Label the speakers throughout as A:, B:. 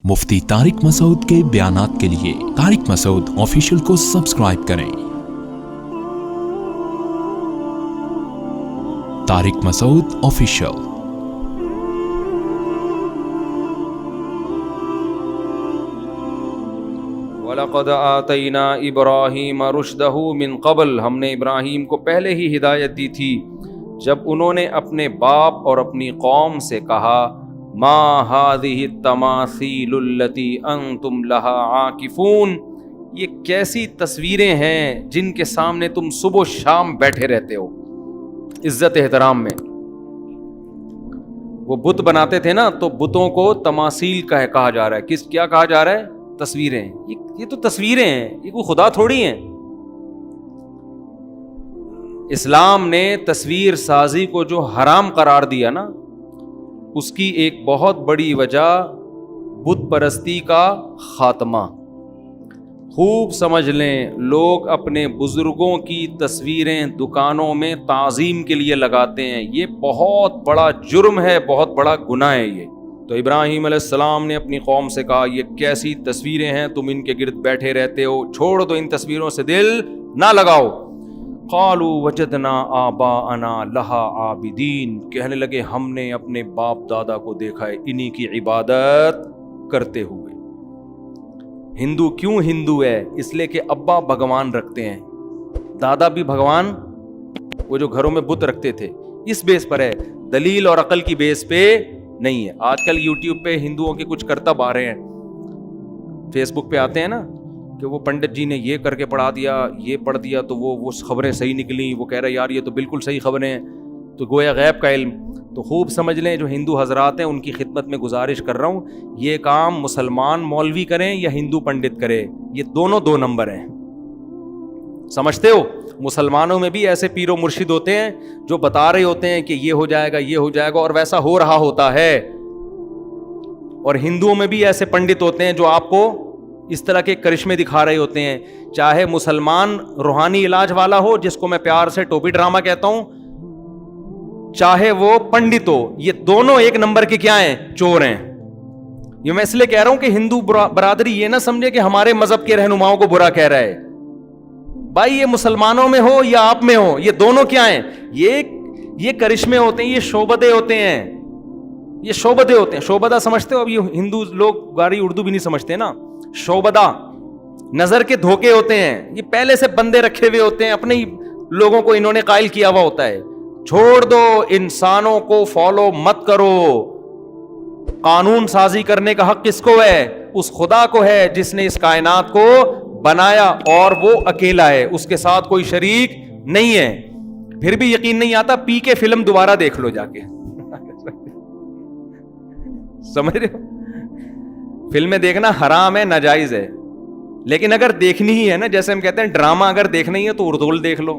A: مفتی طارق مسعود کے بیانات کے لیے طارق مسعود آفیشیل کو سبسکرائب کریں۔ طارق مسعود آفیشیل۔
B: وَلَقَدْ آتَيْنَا إِبْرَاهِيمَ رُشْدَهُ مِنْ قَبْلُ، ہم نے ابراہیم کو پہلے ہی ہدایت دی تھی جب انہوں نے اپنے باپ اور اپنی قوم سے کہا مَا هَذِهِ التَّمَاثِيلُ الَّتِي أَنْتُمْ لَهَا عَاكِفُونَ، یہ کیسی تصویریں ہیں جن کے سامنے تم صبح و شام بیٹھے رہتے ہو۔ عزت احترام میں وہ بت بناتے تھے نا، تو بتوں کو تماثیل کہا جا رہا ہے۔ کیا کہا جا رہا ہے؟ تصویریں۔ یہ تو تصویریں ہیں، یہ کوئی خدا تھوڑی ہیں۔ اسلام نے تصویر سازی کو جو حرام قرار دیا نا، اس کی ایک بہت بڑی وجہ بت پرستی کا خاتمہ۔ خوب سمجھ لیں، لوگ اپنے بزرگوں کی تصویریں دکانوں میں تعظیم کے لیے لگاتے ہیں، یہ بہت بڑا جرم ہے، بہت بڑا گناہ ہے یہ۔ تو ابراہیم علیہ السلام نے اپنی قوم سے کہا یہ کیسی تصویریں ہیں، تم ان کے گرد بیٹھے رہتے ہو، چھوڑ دو ان تصویروں سے دل نہ لگاؤ۔ قالوا وجدنا آباءنا لها عابدین، کہنے لگے ہم نے اپنے باپ دادا کو دیکھا ہے انہی کی عبادت کرتے ہوئے۔ ہندو کیوں ہندو ہے؟ اس لیے کہ ابا بھگوان رکھتے ہیں، دادا بھی بھگوان، وہ جو گھروں میں بت رکھتے تھے، اس بیس پر ہے، دلیل اور عقل کی بیس پہ نہیں ہے۔ آج کل یوٹیوب پہ ہندوؤں کے کچھ کرتب آ رہے ہیں، فیس بک پہ آتے ہیں نا کہ وہ پنڈت جی نے یہ کر کے پڑھا دیا، یہ پڑھ دیا تو وہ خبریں صحیح نکلیں، وہ کہہ رہے یار یہ تو بالکل صحیح خبریں ہیں، تو گویا غیب کا علم۔ تو خوب سمجھ لیں، جو ہندو حضرات ہیں ان کی خدمت میں گزارش کر رہا ہوں، یہ کام مسلمان مولوی کریں یا ہندو پنڈت کرے، یہ دونوں دو نمبر ہیں، سمجھتے ہو؟ مسلمانوں میں بھی ایسے پیر و مرشد ہوتے ہیں جو بتا رہے ہوتے ہیں کہ یہ ہو جائے گا، یہ ہو جائے گا، اور ویسا ہو رہا ہوتا ہے۔ اور ہندوؤں میں بھی ایسے پنڈت ہوتے ہیں جو آپ کو اس طرح کے کرشمے دکھا رہے ہوتے ہیں، چاہے مسلمان روحانی علاج والا ہو جس کو میں پیار سے ٹوپی ڈرامہ کہتا ہوں، چاہے وہ پنڈت ہو، یہ دونوں ایک نمبر کے کیا ہیں؟ چور ہیں۔ یہ میں اس لیے کہہ رہا ہوں کہ ہندو برادری یہ نہ سمجھے کہ ہمارے مذہب کے رہنماؤں کو برا کہہ رہا ہے۔ بھائی یہ مسلمانوں میں ہو یا آپ میں ہو، یہ دونوں کیا ہیں؟ یہ کرشمے ہوتے ہیں، یہ شعبدے ہوتے ہیں، یہ شعبدے ہوتے ہیں۔ شعبدہ سمجھتے ہو؟ اب یہ ہندو لوگ گاری اردو بھی نہیں سمجھتے نا۔ شعبدہ نظر کے دھوکے ہوتے ہیں، یہ پہلے سے بندے رکھے ہوئے ہوتے ہیں، اپنے ہی لوگوں کو انہوں نے قائل کیا ہوا ہوتا ہے۔ چھوڑ دو، انسانوں کو فالو مت کرو۔ قانون سازی کرنے کا حق کس کو ہے؟ اس خدا کو ہے جس نے اس کائنات کو بنایا، اور وہ اکیلا ہے، اس کے ساتھ کوئی شریک نہیں ہے۔ پھر بھی یقین نہیں آتا، پی کے فلم دوبارہ دیکھ لو جا کے، سمجھ رہے ہو؟ فلمیں دیکھنا حرام ہے، ناجائز ہے، لیکن اگر دیکھنی ہی ہے نا، جیسے ہم کہتے ہیں ڈرامہ اگر دیکھنا ہی ہے تو اردول دیکھ لو۔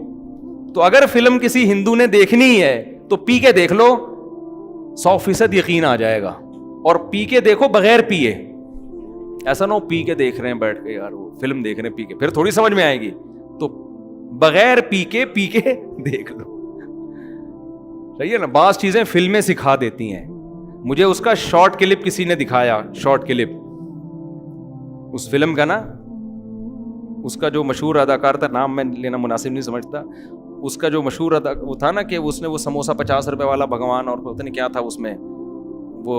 B: تو اگر فلم کسی ہندو نے دیکھنی ہی ہے تو پی کے دیکھ لو، 100% یقین آ جائے گا۔ اور پی کے دیکھو بغیر پیے، ایسا نہ ہو پی کے دیکھ رہے ہیں بیٹھ کے، یار وہ فلم دیکھ رہے ہیں پی کے، پھر تھوڑی سمجھ میں آئے گی۔ تو بغیر پی کے دیکھ لو، صحیح ہے نا؟ بعض چیزیں فلمیں سکھا دیتی ہیں۔ مجھے اس کا شارٹ کلپ کسی نے دکھایا، شارٹ کلپ اس فلم کا نا، اس کا جو مشہور اداکار تھا، نام میں لینا مناسب نہیں سمجھتا، اس کا جو مشہور وہ تھا نا کہ اس نے وہ سموسہ 50 روپے والا بھگوان اور پتہ نہیں کیا تھا اس میں، وہ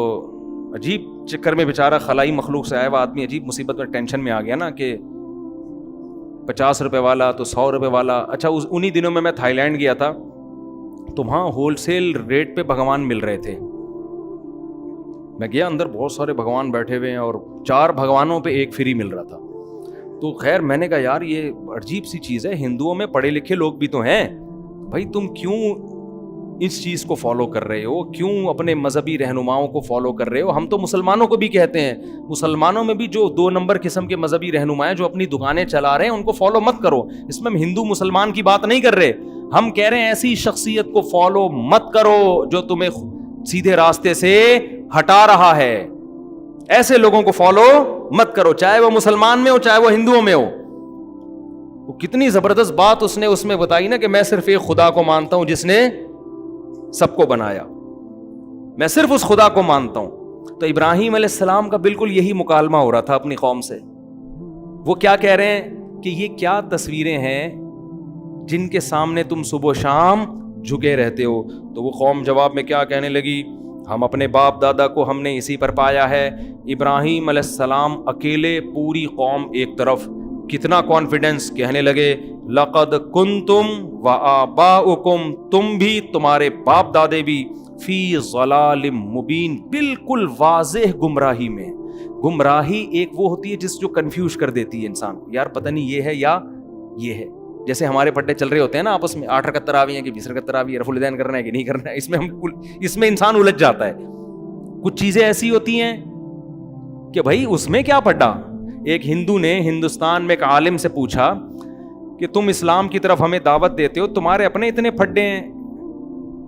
B: عجیب چکر میں بیچارہ خلائی مخلوق سے آیا ہوا آدمی عجیب مصیبت میں ٹینشن میں آ گیا نا کہ 50 روپے والا تو 100 روپے والا۔ اچھا انہی دنوں میں تھائی لینڈ گیا تھا، تو وہاں ہول سیل ریٹ پہ بھگوان مل رہے تھے۔ میں گیا، اندر بہت سارے بھگوان بیٹھے ہوئے ہیں اور 4 بھگوانوں پہ ایک فری مل رہا تھا۔ تو خیر میں نے کہا یار یہ عجیب سی چیز ہے، ہندوؤں میں پڑھے لکھے لوگ بھی تو ہیں، بھائی تم کیوں اس چیز کو فالو کر رہے ہو؟ کیوں اپنے مذہبی رہنماؤں کو فالو کر رہے ہو؟ ہم تو مسلمانوں کو بھی کہتے ہیں، مسلمانوں میں بھی جو 2 نمبر قسم کے مذہبی رہنما ہیں جو اپنی دکانیں چلا رہے ہیں ان کو فالو مت کرو۔ اس میں ہم ہندو مسلمان کی بات نہیں کر رہے، ہم کہہ رہے ہیں ایسی شخصیت کو فالو مت کرو جو تمہیں سیدھے راستے سے ہٹا رہا ہے، ایسے لوگوں کو فالو مت کرو، چاہے وہ مسلمان میں ہو چاہے وہ ہندوؤں میں ہو۔ وہ کتنی زبردست بات اس نے بتائی نا کہ میں صرف ایک خدا کو مانتا ہوں جس نے سب کو بنایا، میں صرف اس خدا کو مانتا ہوں۔ تو ابراہیم علیہ السلام کا بالکل یہی مکالمہ ہو رہا تھا اپنی قوم سے. وہ کیا کہہ رہے ہیں کہ یہ کیا تصویریں ہیں جن کے سامنے تم صبح و شام جھکے رہتے ہو. تو وہ قوم جواب میں کیا کہنے لگی, ہم اپنے باپ دادا کو ہم نے اسی پر پایا ہے. ابراہیم علیہ السلام اکیلے, پوری قوم ایک طرف. کتنا کانفیڈنس, کہنے لگے لقد کنتم وآباؤکم, تم بھی تمہارے باپ دادے بھی, فی ضلال مبین, بالکل واضح گمراہی میں. گمراہی ایک وہ ہوتی ہے جس جو کنفیوز کر دیتی ہے انسان کو, یار پتہ نہیں یہ ہے یا یہ ہے. جیسے ہمارے پٹے چل رہے ہوتے ہیں نا آپس میں, 8 رکعت تراویح ہیں کہ 20 رکعت تراویح, رفع الیدین کرنا ہے کہ نہیں کرنا ہے, اس میں انسان الجھ جاتا ہے. کچھ چیزیں ایسی ہوتی ہیں کہ بھائی اس میں کیا پڑھا. ایک ہندو نے ہندوستان میں ایک عالم سے پوچھا کہ تم اسلام کی طرف ہمیں دعوت دیتے ہو, تمہارے اپنے اتنے پھڈے ہیں,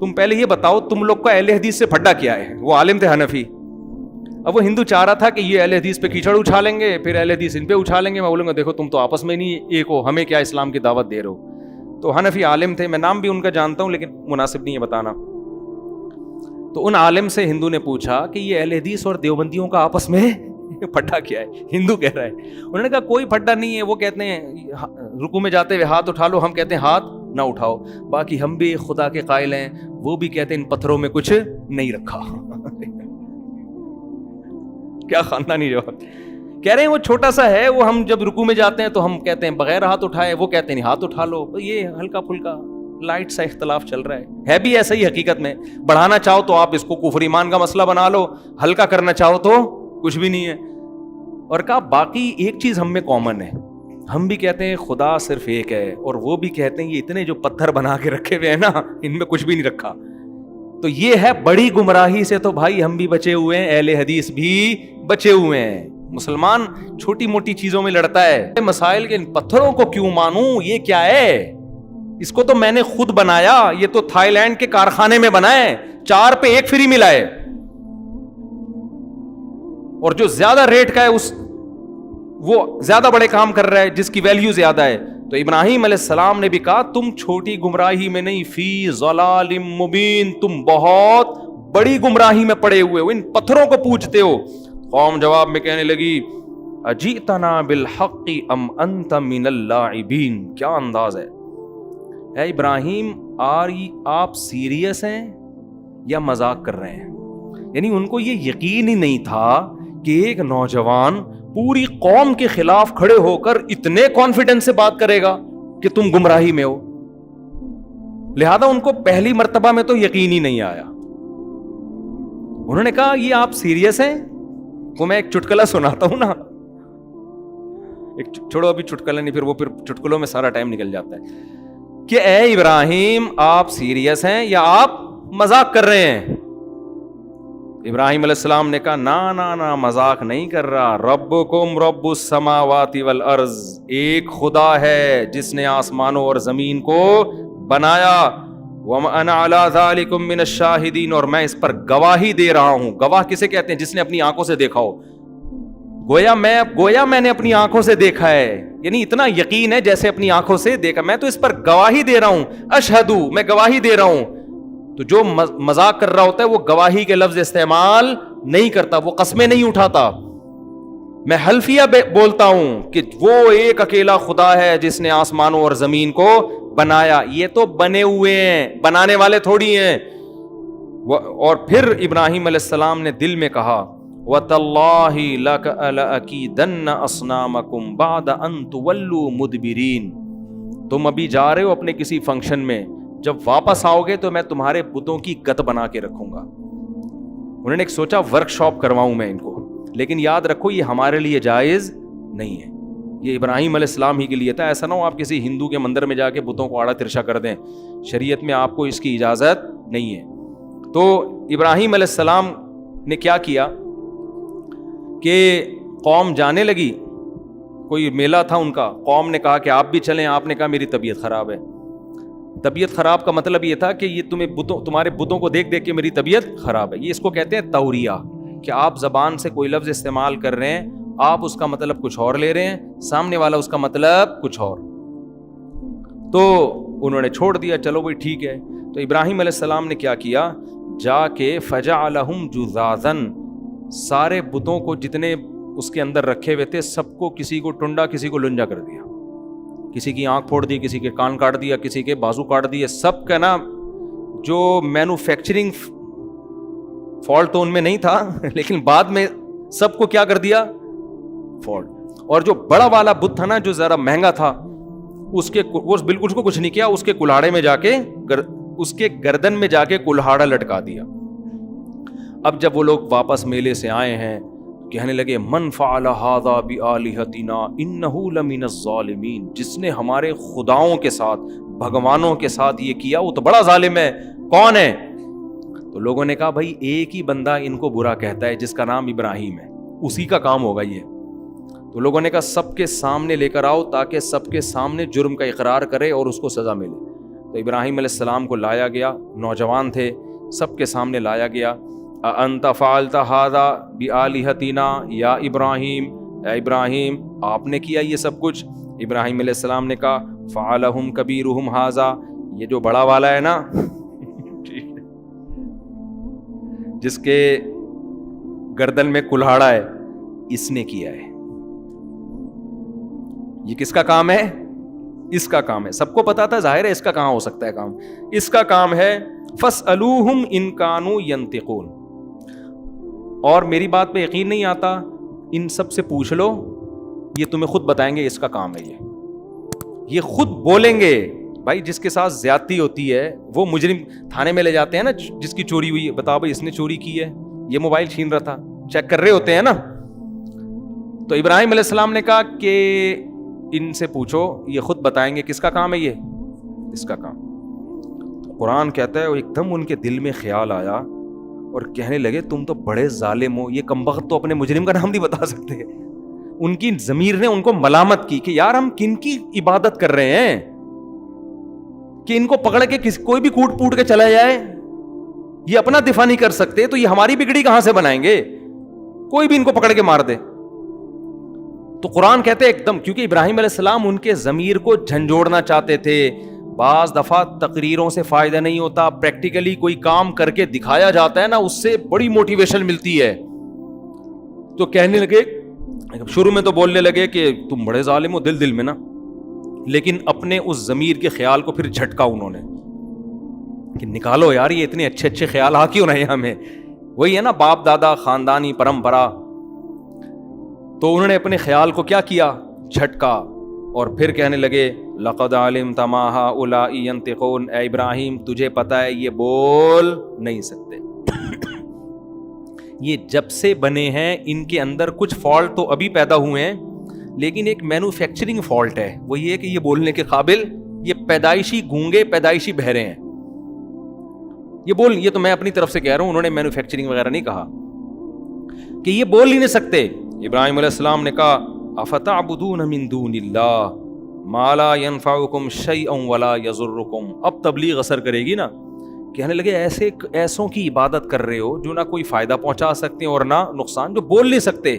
B: تم پہلے یہ بتاؤ تم لوگ کا اہل حدیث سے پھڈا کیا ہے. وہ عالم تھے حنفی. اب وہ ہندو چاہ رہا تھا کہ یہ اہل حدیث پہ کیچڑ اچھالیں گے, پھر اہل حدیث ان پہ اچھالیں گے. میں بولوں گا دیکھو تم تو آپس میں نہیں ایک ہو, ہمیں کیا اسلام کی دعوت دے رہے ہو. تو حنفی عالم تھے, میں نام بھی ان کا جانتا ہوں لیکن مناسب نہیں ہے بتانا. تو ان عالم سے ہندو نے پوچھا کہ یہ اہل حدیث اور دیوبندیوں کا آپس میں پھڈا کیا ہے. ہندو کہہ رہا ہے. انہوں نے کہا کوئی پھڈا نہیں ہے. وہ کہتے ہیں رکوع میں جاتے ہوئے ہاتھ اٹھا لو, ہم کہتے ہیں ہاتھ نہ اٹھاؤ. باقی ہم بھی خدا کے قائل ہیں, وہ بھی کہتے ہیں ان پتھروں میں کچھ نہیں رکھا. کیا خاندانی جواب. کہہ رہے ہیں وہ چھوٹا سا ہے, وہ ہم جب رکوع میں جاتے ہیں تو ہم کہتے ہیں بغیر ہاتھ اٹھائے, وہ کہتے ہیں ہاتھ اٹھا لو. یہ ہلکا پھلکا لائٹ سا اختلاف چل رہا ہے بھی ایسا ہی. حقیقت میں بڑھانا چاہو تو آپ اس کو کفر ایمان کا مسئلہ بنا لو, ہلکا کرنا چاہو تو کچھ بھی نہیں ہے. اور کہا باقی ایک چیز ہم میں کامن ہے, ہم بھی کہتے ہیں خدا صرف ایک ہے, اور وہ بھی کہتے ہیں یہ اتنے جو پتھر بنا کے رکھے ہوئے ہیں نا, ان میں کچھ بھی نہیں رکھا. تو یہ ہے بڑی گمراہی سے. تو بھائی ہم بھی بچے ہوئے ہیں, اہل حدیث بھی بچے ہوئے ہیں. مسلمان چھوٹی موٹی چیزوں میں لڑتا ہے, مسائل کے ان پتھروں کو کیوں مانوں, یہ کیا ہے, اس کو تو میں نے خود بنایا, یہ تو تھائی لینڈ کے کارخانے میں بنا ہے, 4 پہ 1 فری ملا ہے, اور جو زیادہ ریٹ کا ہے اس وہ زیادہ بڑے کام کر رہا ہے جس کی ویلیو زیادہ ہے. تو ابراہیم علیہ السلام نے بھی کہا تم چھوٹی گمراہی میں نہیں, فی ضلال مبین, تم بہت بڑی گمراہی میں پڑے ہوئے ہو, ان پتھروں کو پوجتے ہو. قوم جواب میں کہنے لگی اجئتنا بالحق ام انت من اللاعبین. کیا انداز ہے. اے ابراہیم, آپ سیریس ہیں یا مذاق کر رہے ہیں. یعنی ان کو یہ یقین ہی نہیں تھا کہ ایک نوجوان پوری قوم کے خلاف کھڑے ہو کر اتنے کانفیڈنس سے بات کرے گا کہ تم گمراہی میں ہو. لہذا ان کو پہلی مرتبہ میں تو یقین ہی نہیں آیا. انہوں نے کہا یہ آپ سیریس ہیں. وہ میں ایک چٹکلا سناتا ہوں نا, ایک چھوڑو ابھی چٹکلا نہیں, پھر چٹکلوں میں سارا ٹائم نکل جاتا ہے, کہ اے ابراہیم آپ سیریس ہیں یا آپ مذاق کر رہے ہیں. ابراہیم علیہ السلام نے کہا نا مذاق نہیں کر رہا. ربکم رب السماوات والارض, ایک خدا ہے جس نے آسمانوں اور زمین کو بنایا. وانا علی ذالکم من الشاہدین, اور میں اس پر گواہی دے رہا ہوں. گواہ کسے کہتے ہیں؟ جس نے اپنی آنکھوں سے دیکھا ہو. گویا میں نے اپنی آنکھوں سے دیکھا ہے, یعنی اتنا یقین ہے جیسے اپنی آنکھوں سے دیکھا. میں تو اس پر گواہی دے رہا ہوں. اشہدو, میں گواہی دے رہا ہوں. تو جو مذاق کر رہا ہوتا ہے وہ گواہی کے لفظ استعمال نہیں کرتا, وہ قسمیں نہیں اٹھاتا. میں حلفیہ بولتا ہوں کہ وہ ایک اکیلا خدا ہے جس نے آسمانوں اور زمین کو بنایا. یہ تو بنے ہوئے ہیں, بنانے والے تھوڑی ہیں. اور پھر ابراہیم علیہ السلام نے دل میں کہا وَتَاللَّهِ لَأَكِيدَنَّ أَصْنَامَكُمْ بَعْدَ أَن تُوَلُّوا مُدْبِرِينَ. تم ابھی جا رہے ہو اپنے کسی فنکشن میں, جب واپس آؤ گے تو میں تمہارے بتوں کی گت بنا کے رکھوں گا. انہوں نے ایک سوچا ورک شاپ کرواؤں میں ان کو, لیکن یاد رکھو یہ ہمارے لیے جائز نہیں ہے, یہ ابراہیم علیہ السلام ہی کے لیے تھا. ایسا نہ ہو آپ کسی ہندو کے مندر میں جا کے بتوں کو آڑا ترشا کر دیں, شریعت میں آپ کو اس کی اجازت نہیں ہے. تو ابراہیم علیہ السلام نے کیا کیا کہ قوم جانے لگی, کوئی میلہ تھا ان کا, قوم نے کہا کہ آپ بھی چلیں. آپ نے کہا میری طبیعت خراب ہے. طبیعت خراب کا مطلب یہ تھا کہ یہ تمہارے بتوں کو دیکھ دیکھ کے میری طبیعت خراب ہے. یہ اس کو کہتے ہیں توریہ, کہ آپ زبان سے کوئی لفظ استعمال کر رہے ہیں, آپ اس کا مطلب کچھ اور لے رہے ہیں, سامنے والا اس کا مطلب کچھ اور. تو انہوں نے چھوڑ دیا, چلو بھائی ٹھیک ہے. تو ابراہیم علیہ السلام نے کیا کیا, جا کے فجعلہم جذاذا, سارے بتوں کو جتنے اس کے اندر رکھے ہوئے تھے سب کو کسی کو ٹنڈا کسی کو لنجا کر دیا, کسی کی آنکھ پھوڑ دی, کسی کے کان کاٹ دیا, کسی کے بازو کاٹ دیے. سب کا نا جو مینوفیکچرنگ فالٹ تو ان میں نہیں تھا, لیکن بعد میں سب کو کیا کر دیا, فالٹ. اور جو بڑا والا بت تھا نا جو ذرا مہنگا تھا, اس کے وہ بالکل اس کو کچھ نہیں کیا, اس کے کلاڑے میں جا کے اس کے گردن میں جا کے کلہاڑا لٹکا دیا. اب جب وہ لوگ واپس میلے سے آئے ہیں کہنے لگے من فعل ھذا بآلہتنا انہ لمن الظالمین, جس نے ہمارے خداؤں کے ساتھ بھگوانوں کے ساتھ یہ کیا وہ تو بڑا ظالم ہے. کون ہے؟ تو لوگوں نے کہا بھائی ایک ہی بندہ ان کو برا کہتا ہے جس کا نام ابراہیم ہے, اسی کا کام ہوگا یہ. تو لوگوں نے کہا سب کے سامنے لے کر آؤ تاکہ سب کے سامنے جرم کا اقرار کرے اور اس کو سزا ملے. تو ابراہیم علیہ السلام کو لایا گیا, نوجوان تھے, سب کے سامنے لایا گیا. انت فعلت ھذا بآلہتنا یا ابراہیم, اے ابراہیم آپ نے کیا یہ سب کچھ؟ ابراہیم علیہ السلام نے کہا فعلہم کبیرہم ھذا, یہ جو بڑا والا ہے نا جس کے گردن میں کلہاڑا ہے, اس نے کیا ہے. یہ کس کا کام ہے؟ اس کا کام ہے. سب کو پتا تھا ظاہر ہے اس کا کہاں ہو سکتا ہے کام, اس کا کام ہے. فاسألوہم ان کانوا ینطقون. اور میری بات پہ یقین نہیں آتا, ان سب سے پوچھ لو, یہ تمہیں خود بتائیں گے اس کا کام ہے. یہ خود بولیں گے. بھائی جس کے ساتھ زیادتی ہوتی ہے وہ مجرم تھانے میں لے جاتے ہیں نا, جس کی چوری ہوئی ہے, بتاؤ بھائی اس نے چوری کی ہے, یہ موبائل چھین رہا تھا, چیک کر رہے ہوتے ہیں نا. تو ابراہیم علیہ السلام نے کہا کہ ان سے پوچھو, یہ خود بتائیں گے کس کا کام ہے یہ, اس کا کام. تو قرآن کہتا ہے ایک دم ان کے دل میں خیال آیا اور کہنے لگے تم تو بڑے ظالم ہو, یہ کمبخت تو اپنے مجرم کا نام نہیں بتا سکتے. ان کی ضمیر نے ان کو ملامت کی کہ یار ہم کن کی عبادت کر رہے ہیں کہ ان کو پکڑ کے کوئی بھی کوٹ پوٹ کے چلا جائے, یہ اپنا دفاع نہیں کر سکتے تو یہ ہماری بگڑی کہاں سے بنائیں گے, کوئی بھی ان کو پکڑ کے مار دے. تو قرآن کہتے ہیں ایک دم, کیونکہ ابراہیم علیہ السلام ان کے ضمیر کو جھنجھوڑنا چاہتے تھے. بعض دفعہ تقریروں سے فائدہ نہیں ہوتا, پریکٹیکلی کوئی کام کر کے دکھایا جاتا ہے نا, اس سے بڑی موٹیویشن ملتی ہے. تو کہنے لگے, شروع میں تو بولنے لگے کہ تم بڑے ظالم ہو دل دل میں نا, لیکن اپنے اس ضمیر کے خیال کو پھر جھٹکا انہوں نے کہ نکالو یار, یہ اتنے اچھے اچھے خیال آ کیوں رہے ہیں ہمیں. وہی ہے نا باپ دادا خاندانی پرمپرا. تو انہوں نے اپنے خیال کو کیا کیا, جھٹکا, اور پھر کہنے لگے لقد علمت ما هؤلاء ينطقون, اے ابراہیم تجھے پتہ ہے یہ بول نہیں سکتے. یہ جب سے بنے ہیں ان کے اندر کچھ فالٹ تو ابھی پیدا ہوئے ہیں, لیکن ایک مینوفیکچرنگ فالٹ ہے, وہ یہ کہ یہ بولنے کے قابل, یہ پیدائشی گونگے پیدائشی بہرے ہیں. یہ تو میں اپنی طرف سے کہہ رہا ہوں, انہوں نے مینوفیکچرنگ وغیرہ نہیں کہا, کہ یہ بول ہی نہیں سکتے. ابراہیم علیہ السلام نے کہا افتعبدون من دون اللہ ما لا ينفعکم شیئا ولا یضرکم. اب تبلیغ اثر کرے گی نا. کہنے لگے ایسوں کی عبادت کر رہے ہو جو نہ کوئی فائدہ پہنچا سکتے اور نہ نقصان, جو بول نہیں سکتے.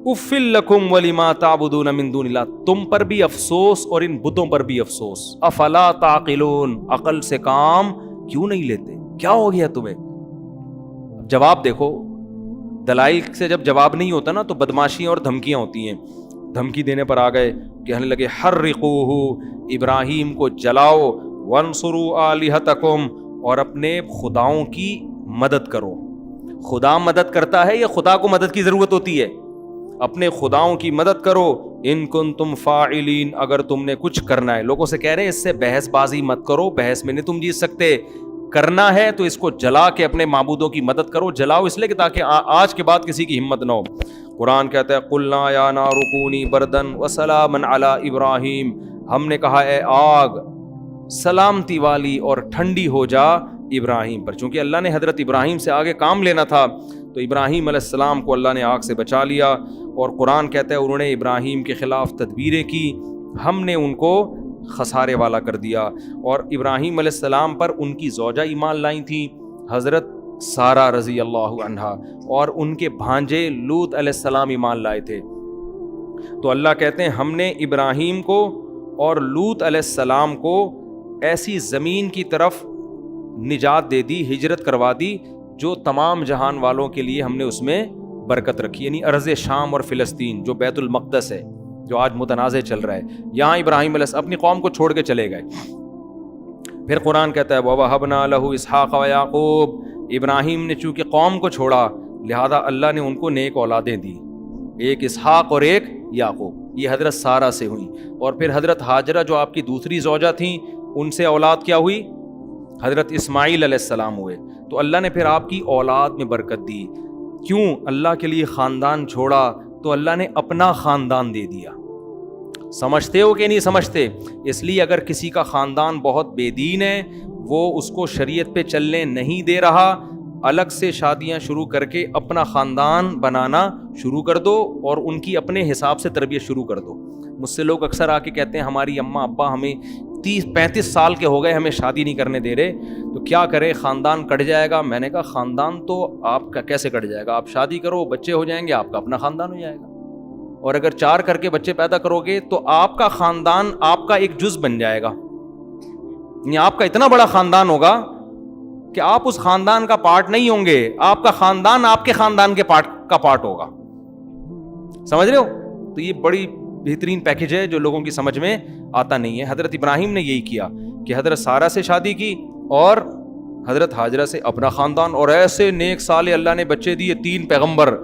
B: افل لکم ولما تعبدون من دون اللہ, تم پر بھی افسوس اور ان بتوں پر بھی افسوس. افلا تعقلون, عقل سے کام کیوں نہیں لیتے, کیا ہو گیا تمہیں. جواب دیکھو, دلائل سے جب جواب نہیں ہوتا نا تو بدماشیاں اور دھمکیاں ہوتی ہیں. دھمکی دینے پر آ گئے, کہنے لگے حرقوہ, ابراہیم کو جلاؤ, وانصروا آلہتکم, اور اپنے خداؤں کی مدد کرو. خدا مدد کرتا ہے یا خدا کو مدد کی ضرورت ہوتی ہے؟ اپنے خداؤں کی مدد کرو. ان کنتم فاعلین, اگر تم نے کچھ کرنا ہے. لوگوں سے کہہ رہے ہیں اس سے بحث بازی مت کرو, بحث میں نہیں تم جیت سکتے. کرنا ہے تو اس کو جلا کے اپنے معبودوں کی مدد کرو. جلاؤ اس لیے کہ تاکہ آج کے بعد کسی کی ہمت نہ ہو. قرآن کہتا ہے قلنا یا نار کونی بردن وسلاما علی ابراہیم, ہم نے کہا اے آگ سلامتی والی اور ٹھنڈی ہو جا ابراہیم پر. چونکہ اللہ نے حضرت ابراہیم سے آگے کام لینا تھا تو ابراہیم علیہ السلام کو اللہ نے آگ سے بچا لیا. اور قرآن کہتا ہے انہوں نے ابراہیم کے خلاف تدبیریں کی, ہم نے ان کو خسارے والا کر دیا. اور ابراہیم علیہ السلام پر ان کی زوجہ ایمان لائی تھی حضرت سارہ رضی اللہ عنہا, اور ان کے بھانجے لوط علیہ السلام ایمان لائے تھے. تو اللہ کہتے ہیں ہم نے ابراہیم کو اور لوط علیہ السلام کو ایسی زمین کی طرف نجات دے دی, ہجرت کروا دی جو تمام جہان والوں کے لیے ہم نے اس میں برکت رکھی، یعنی ارض شام اور فلسطین جو بیت المقدس ہے، جو آج متنازع چل رہا ہے، یہاں ابراہیم علیہ السلام اپنی قوم کو چھوڑ کے چلے گئے۔ پھر قرآن کہتا ہے وَوَهَبْنَا لَهُ إِسْحَاقَ وَيَعْقُوبَ، ابراہیم نے چونکہ قوم کو چھوڑا لہذا اللہ نے ان کو نیک اولادیں دی، ایک اسحاق اور ایک یعقوب، یہ حضرت سارہ سے ہوئی۔ اور پھر حضرت ہاجرہ جو آپ کی دوسری زوجہ تھیں، ان سے اولاد کیا ہوئی؟ حضرت اسماعیل علیہ السلام ہوئے۔ تو اللہ نے پھر آپ کی اولاد میں برکت دی۔ کیوں؟ اللہ کے لیے خاندان چھوڑا تو اللہ نے اپنا خاندان دے دیا۔ سمجھتے ہو کہ نہیں سمجھتے؟ اس لیے اگر کسی کا خاندان بہت بے دین ہے، وہ اس کو شریعت پہ چلنے نہیں دے رہا، الگ سے شادیاں شروع کر کے اپنا خاندان بنانا شروع کر دو اور ان کی اپنے حساب سے تربیت شروع کر دو۔ مجھ سے لوگ اکثر آ کے کہتے ہیں ہماری اماں ابا ہمیں 30-35 سال کے ہو گئے، ہمیں شادی نہیں کرنے دے رہے، تو کیا کرے، خاندان کٹ جائے گا۔ میں نے کہا خاندان تو آپ کا کیسے کٹ جائے گا؟ آپ شادی کرو، بچے ہو جائیں گے، آپ کا اپنا خاندان ہو جائے گا۔ اور اگر 4 کر کے بچے پیدا کرو گے تو آپ کا خاندان آپ کا ایک جز بن جائے گا، یعنی آپ کا اتنا بڑا خاندان ہوگا کہ آپ اس خاندان کا پارٹ نہیں ہوں گے، آپ کا خاندان آپ کے خاندان کے پارٹ ہوگا۔ سمجھ رہے ہو؟ تو یہ بڑی بہترین پیکج ہے جو لوگوں کی سمجھ میں آتا نہیں ہے۔ حضرت ابراہیم نے یہی کیا کہ حضرت سارہ سے شادی کی اور حضرت ہاجرہ سے اپنا خاندان، اور ایسے نیک صالح اللہ نے بچے دیے، 3 پیغمبر،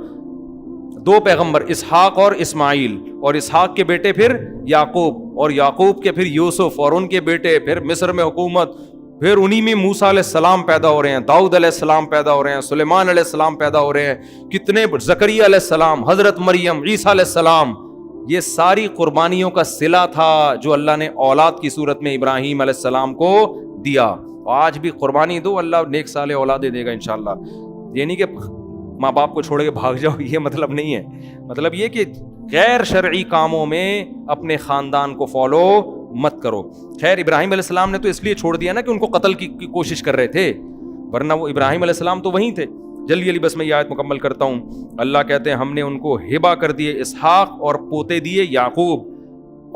B: 2 پیغمبر اسحاق اور اسماعیل، اور اسحاق کے بیٹے پھر یعقوب، اور یعقوب کے پھر یوسف، اور ان کے بیٹے پھر مصر میں حکومت، پھر انہی میں موسیٰ علیہ السلام پیدا ہو رہے ہیں، داؤد علیہ السلام پیدا ہو رہے ہیں، سلیمان علیہ السلام پیدا ہو رہے ہیں، کتنے زکریا علیہ السلام، حضرت مریم، عیسیٰ علیہ السلام۔ یہ ساری قربانیوں کا صلہ تھا جو اللہ نے اولاد کی صورت میں ابراہیم علیہ السلام کو دیا۔ آج بھی قربانی دو، اللہ نیک صالح اولادیں دے گا انشاءاللہ۔ یہ نہیں کہ ماں باپ کو چھوڑ کے بھاگ جاؤ، یہ مطلب نہیں ہے۔ مطلب یہ کہ غیر شرعی کاموں میں اپنے خاندان کو فالو مت کرو۔ خیر ابراہیم علیہ السلام نے تو اس لیے چھوڑ دیا نا کہ ان کو قتل کی کوشش کر رہے تھے، ورنہ وہ ابراہیم علیہ السلام تو وہیں تھے۔ جلدی بس میں یہ آیت مکمل کرتا ہوں۔ اللہ کہتے ہیں ہم نے ان کو ہبہ کر دیے اسحاق اور پوتے دیے یعقوب،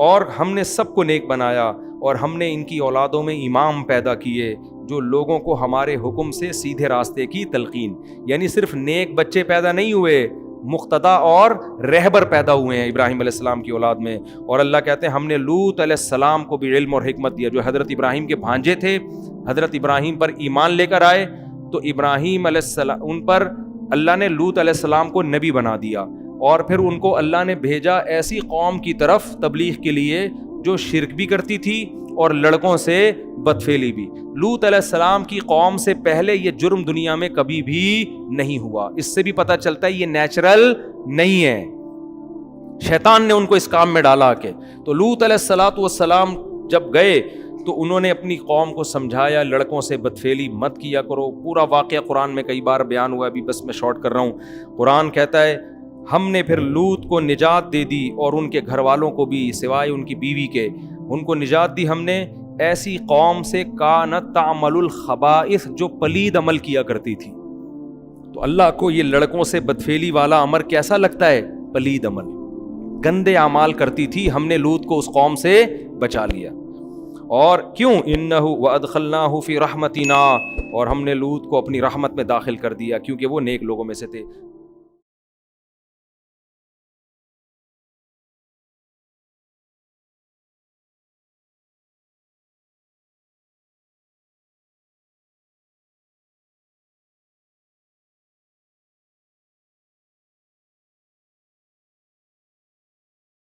B: اور ہم نے سب کو نیک بنایا، اور ہم نے ان کی اولادوں میں امام پیدا کیے جو لوگوں کو ہمارے حکم سے سیدھے راستے کی تلقین، یعنی صرف نیک بچے پیدا نہیں ہوئے، مقتدا اور رہبر پیدا ہوئے ہیں ابراہیم علیہ السلام کی اولاد میں۔ اور اللہ کہتے ہیں ہم نے لوط علیہ السلام کو بھی علم اور حکمت دیا، جو حضرت ابراہیم کے بھانجے تھے، حضرت ابراہیم پر ایمان لے کر آئے، تو ابراہیم علیہ السلام ان پر اللہ نے لوط علیہ السلام کو نبی بنا دیا، اور پھر ان کو اللہ نے بھیجا ایسی قوم کی طرف تبلیغ کے لیے جو شرک بھی کرتی تھی اور لڑکوں سے بدفعلی بھی۔ لوط علیہ السلام کی قوم سے پہلے یہ جرم دنیا میں کبھی بھی نہیں ہوا۔ اس سے بھی پتہ چلتا ہے یہ نیچرل نہیں ہے، شیطان نے ان کو اس کام میں ڈالا کہ۔ تو لوط علیہ السلام جب گئے تو انہوں نے اپنی قوم کو سمجھایا لڑکوں سے بدفعلی مت کیا کرو۔ پورا واقعہ قرآن میں کئی بار بیان ہوا ہے، ابھی بس میں شارٹ کر رہا ہوں۔ قرآن کہتا ہے ہم نے پھر لوط کو نجات دے دی اور ان کے گھر والوں کو بھی، سوائے ان کی بیوی کے، ان کو نجات دی ہم نے ایسی قوم سے کانت تعمل الخبائث، جو پلید عمل کیا کرتی تھی۔ تو اللہ کو یہ لڑکوں سے بدفعلی والا امر کیسا لگتا ہے؟ پلید عمل، گندے اعمال کرتی تھی، ہم نے لوط کو اس قوم سے بچا لیا۔ اور کیوں؟ انہ وادخلناہ فی رحمتنا، اور ہم نے لوط کو اپنی رحمت میں داخل کر دیا کیونکہ وہ نیک لوگوں میں سے تھے۔